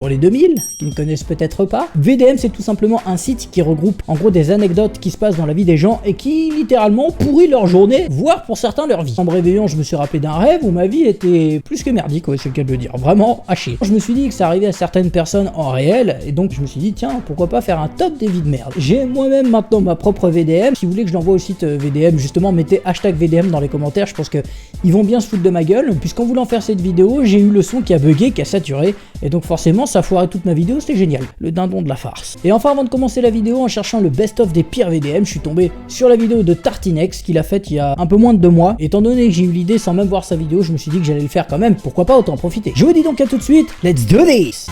Pour les 2000, qui ne connaissent peut-être pas, VDM c'est tout simplement un site qui regroupe en gros des anecdotes qui se passent dans la vie des gens et qui littéralement pourrit leur journée, voire pour certains leur vie. En me réveillant, je me suis rappelé d'un rêve où ma vie était plus que merdique, ouais, c'est le cas de le dire, vraiment à chier. Je me suis dit que ça arrivait à certaines personnes en réel et donc je me suis dit tiens, pourquoi pas faire un top des vies de merde. J'ai moi-même maintenant ma propre VDM, si vous voulez que je l'envoie au site VDM, justement mettez hashtag VDM dans les commentaires, je pense que ils vont bien se foutre de ma gueule, puisqu'en voulant faire cette vidéo, j'ai eu le son qui a bugué, qui a saturé, et donc forcément ça foirait toute ma vidéo, c'était génial. Le dindon de la farce. Et enfin, avant de commencer la vidéo, en cherchant le best-of des pires VDM, je suis tombé sur la vidéo de Tartinex qu'il a faite il y a un peu moins de 2 mois. Étant donné que j'ai eu l'idée sans même voir sa vidéo, je me suis dit que j'allais le faire quand même, pourquoi pas, autant en profiter. Je vous dis donc à tout de suite, let's do this!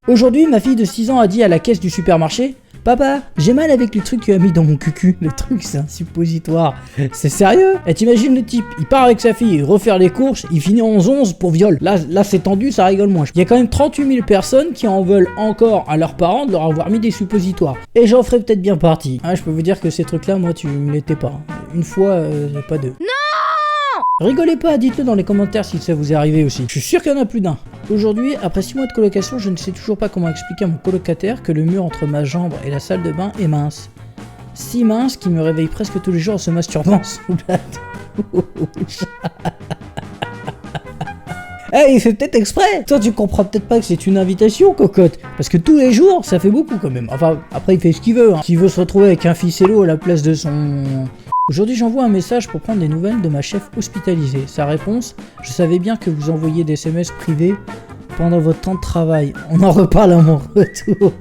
Aujourd'hui, ma fille de 6 ans a dit à la caisse du supermarché: papa, j'ai mal avec le truc que tu as mis dans mon cucu. Le truc, c'est un suppositoire. C'est sérieux? Et t'imagines le type, il part avec sa fille refaire les courses, il finit en 11 pour viol. Là c'est tendu, ça rigole moins. Il y a quand même 38 000 personnes qui en veulent encore à leurs parents de leur avoir mis des suppositoires. Et j'en ferais peut-être bien partie. Ah, je peux vous dire que ces trucs-là, moi, tu me l'étais pas. Une fois, pas deux. Non! Rigolez pas, dites-le dans les commentaires si ça vous est arrivé aussi. Je suis sûr qu'il y en a plus d'un. Aujourd'hui, après 6 mois de colocation, je ne sais toujours pas comment expliquer à mon colocataire que le mur entre ma chambre et la salle de bain est mince. Si mince qu'il me réveille presque tous les jours en se masturbant sous la douche. Eh, il fait peut-être exprès. Toi, tu comprends peut-être pas que c'est une invitation, cocotte. Parce que tous les jours, ça fait beaucoup quand même. Enfin, après, il fait ce qu'il veut. S'il veut se retrouver avec un ficello à la place de son... Aujourd'hui, j'envoie un message pour prendre des nouvelles de ma chef hospitalisée. Sa réponse: je savais bien que vous envoyiez des SMS privés pendant votre temps de travail. On en reparle à mon retour.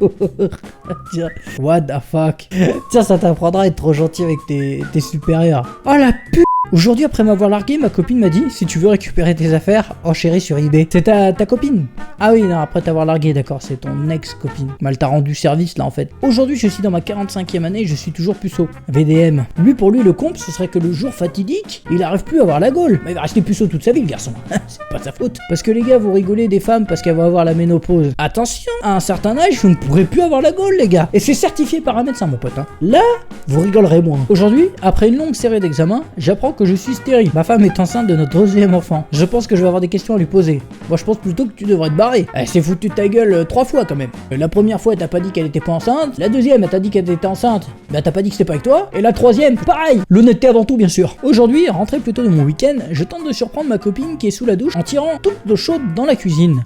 Tiens, what the fuck. Tiens, ça t'apprendra à être trop gentil avec tes supérieurs. Oh la pute. Aujourd'hui, après m'avoir largué, ma copine m'a dit: si tu veux récupérer tes affaires, enchéris sur eBay. C'est ta copine? Ah oui, non, après t'avoir largué, d'accord, c'est ton ex-copine. Mal t'a rendu service là en fait. Aujourd'hui, je suis dans ma 45e année et je suis toujours puceau. VDM. Lui, pour lui, le comble, ce serait que le jour fatidique, il arrive plus à avoir la gaule. Mais il va rester puceau toute sa vie, le garçon. C'est pas sa faute. Parce que les gars, vous rigolez des femmes parce qu'elles vont avoir la ménopause. Attention, à un certain âge, vous ne pourrez plus avoir la gaule, les gars. Et c'est certifié par un médecin, mon pote. Hein. Là, vous rigolerez moins. Aujourd'hui, après une longue série d'examens, j'apprends que je suis stérile. Ma femme est enceinte de notre 2e enfant. Je pense que je vais avoir des questions à lui poser. Moi, je pense plutôt que tu devrais te barrer. Elle s'est foutue de ta gueule 3 fois quand même. La première fois, elle t'a pas dit qu'elle était pas enceinte. La deuxième, elle t'a dit qu'elle était enceinte. Bah, t'as pas dit que c'était pas avec toi. Et la troisième, pareil. L'honnêteté avant tout, bien sûr. Aujourd'hui, rentré plutôt de mon week-end, je tente de surprendre ma copine qui est sous la douche en tirant toute l'eau chaude dans la cuisine.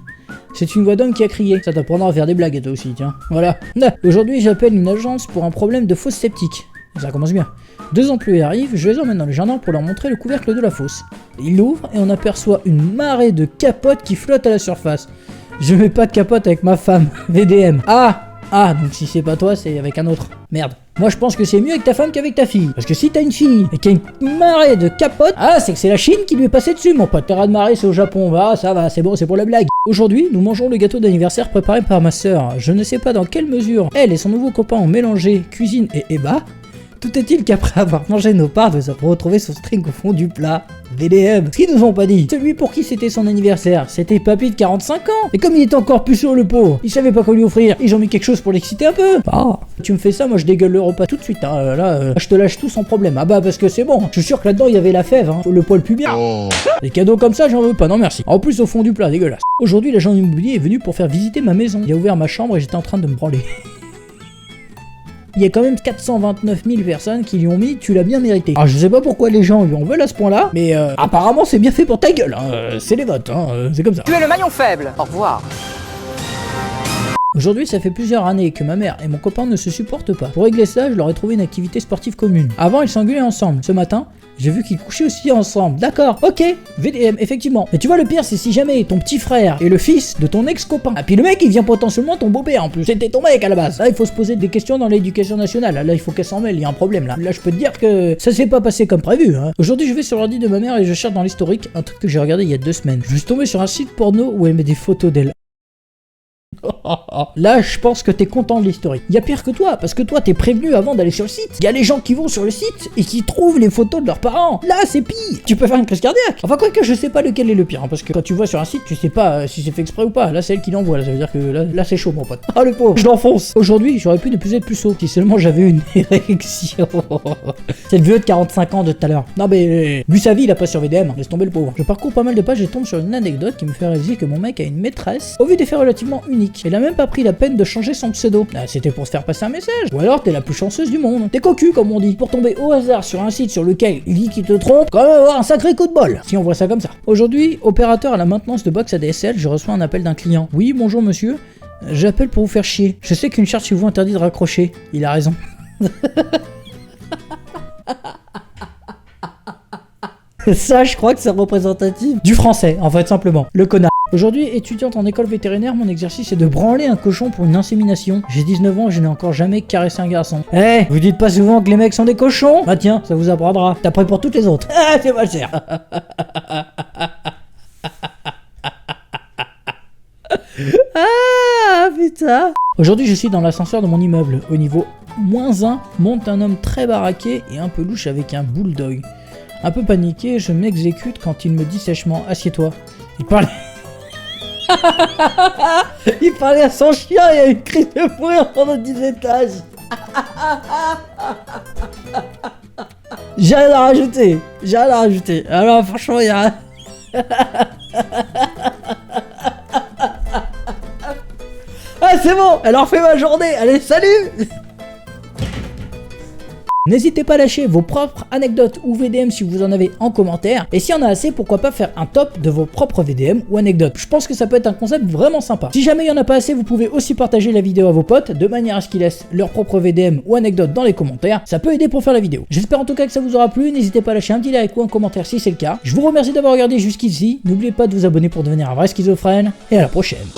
C'est une voix d'homme qui a crié. Ça t'apprendra à faire des blagues, toi aussi, tiens. Voilà. Aujourd'hui, j'appelle une agence pour un problème de fosse septique. Ça commence bien. 2 employés arrivent, je les emmène dans le jardin pour leur montrer le couvercle de la fosse. Ils l'ouvrent et on aperçoit une marée de capotes qui flottent à la surface. Je mets pas de capote avec ma femme. VDM. Ah, donc si c'est pas toi, c'est avec un autre. Merde. Moi je pense que c'est mieux avec ta femme qu'avec ta fille. Parce que si t'as une fille et qu'il y a une marée de capotes, c'est que c'est la Chine qui lui est passée dessus, mon pote. Terrain de marée, c'est au Japon. Ça va, c'est bon, c'est pour la blague. Aujourd'hui, nous mangeons le gâteau d'anniversaire préparé par ma sœur. Je ne sais pas dans quelle mesure elle et son nouveau copain ont mélangé cuisine et ébat. Tout est-il qu'après avoir mangé nos parts, nous avons retrouvé son string au fond du plat. VDM. Ce qu'ils nous ont pas dit, celui pour qui c'était son anniversaire, c'était papy de 45 ans. Et comme il était encore plus sur le pot, il savait pas quoi lui offrir, ils ont mis quelque chose pour l'exciter un peu. Tu me fais ça, moi je dégueule le repas tout de suite. Je te lâche tout sans problème. Parce que c'est bon. Je suis sûr que là-dedans il y avait la fève, le poil pubien. Des cadeaux comme ça, j'en veux pas, non merci. En plus au fond du plat, dégueulasse. Aujourd'hui, l'agent immobilier est venu pour faire visiter ma maison. Il a ouvert ma chambre et j'étais en train de me branler. Il y a quand même 429 000 personnes qui lui ont mis: tu l'as bien mérité. Alors je sais pas pourquoi les gens lui en veulent à ce point là, mais apparemment c'est bien fait pour ta gueule, c'est les votes, c'est comme ça. Tu es le maillon faible. Au revoir. Aujourd'hui, ça fait plusieurs années que ma mère et mon copain ne se supportent pas. Pour régler ça, je leur ai trouvé une activité sportive commune. Avant, ils s'engueulaient ensemble. Ce matin, j'ai vu qu'ils couchaient aussi ensemble. D'accord, ok, VDM, effectivement. Mais tu vois, le pire, c'est si jamais ton petit frère est le fils de ton ex-copain. Ah, puis le mec, il vient potentiellement ton beau-père en plus. C'était ton mec à la base. Là, il faut se poser des questions dans l'éducation nationale. Là, il faut qu'elle s'en mêle, il y a un problème là. Là, je peux te dire que ça s'est pas passé comme prévu. Aujourd'hui, je vais sur l'ordi de ma mère et je cherche dans l'historique un truc que j'ai regardé il y a 2 semaines. Je suis tombé sur un site porno où elle met des photos d'elle. Là, je pense que t'es content de l'historique. Il y a pire que toi, parce que toi, t'es prévenu avant d'aller sur le site. Il y a les gens qui vont sur le site et qui trouvent les photos de leurs parents. Là, c'est pire. Tu peux faire une crise cardiaque. Enfin, quoi que je sais pas lequel est le pire, hein, parce que quand tu vois sur un site, tu sais pas si c'est fait exprès ou pas. Là, c'est elle qui l'envoie. Ça veut dire que là c'est chaud, mon pote. Ah, le pauvre, je l'enfonce. Aujourd'hui, j'aurais pu ne plus être plus saut si seulement j'avais une érection. C'est le vieux de 45 ans de tout à l'heure. Non, mais vu sa vie, il a pas sur VDM. Laisse tomber le pauvre. Je parcours pas mal de pages et tombe sur une anecdote qui me fait réaliser que mon mec a une maîtresse au vu des faits relativement uniques. Il a même pas pris la peine de changer son pseudo. Ah, c'était pour se faire passer un message. Ou alors t'es la plus chanceuse du monde. T'es cocu, comme on dit. Pour tomber au hasard sur un site sur lequel il dit qu'il te trompe, quand même avoir un sacré coup de bol. Si on voit ça comme ça. Aujourd'hui, opérateur à la maintenance de box ADSL, je reçois un appel d'un client. Oui, bonjour monsieur. J'appelle pour vous faire chier. Je sais qu'une charte chez vous interdit de raccrocher. Il a raison. Ça, je crois que c'est représentatif du français, en fait, simplement. Le connard. Aujourd'hui, étudiante en école vétérinaire, mon exercice est de branler un cochon pour une insémination. J'ai 19 ans et je n'ai encore jamais caressé un garçon. Eh, vous dites pas souvent que les mecs sont des cochons? Bah tiens, ça vous apprendra. T'as prêt pour toutes les autres. Ah, c'est pas cher. Ah, putain. Aujourd'hui, je suis dans l'ascenseur de mon immeuble. Au niveau -1, monte un homme très baraqué et un peu louche avec un bulldog. Un peu paniqué, je m'exécute quand il me dit sèchement « Assieds-toi ». Il parlait... Il parlait à son chien et a une crise de fou pendant 10 étages. J'ai rien à rajouter. J'ai rien à rajouter. Alors franchement, il y a... Ah c'est bon, elle en fait ma journée. Allez, salut. N'hésitez pas à lâcher vos propres anecdotes ou VDM si vous en avez en commentaire. Et s'il y en a assez, pourquoi pas faire un top de vos propres VDM ou anecdotes. Je pense que ça peut être un concept vraiment sympa. Si jamais il y en a pas assez, vous pouvez aussi partager la vidéo à vos potes de manière à ce qu'ils laissent leurs propres VDM ou anecdotes dans les commentaires. Ça peut aider pour faire la vidéo. J'espère en tout cas que ça vous aura plu. N'hésitez pas à lâcher un petit like ou un commentaire si c'est le cas. Je vous remercie d'avoir regardé jusqu'ici. N'oubliez pas de vous abonner pour devenir un vrai schizophrène. Et à la prochaine.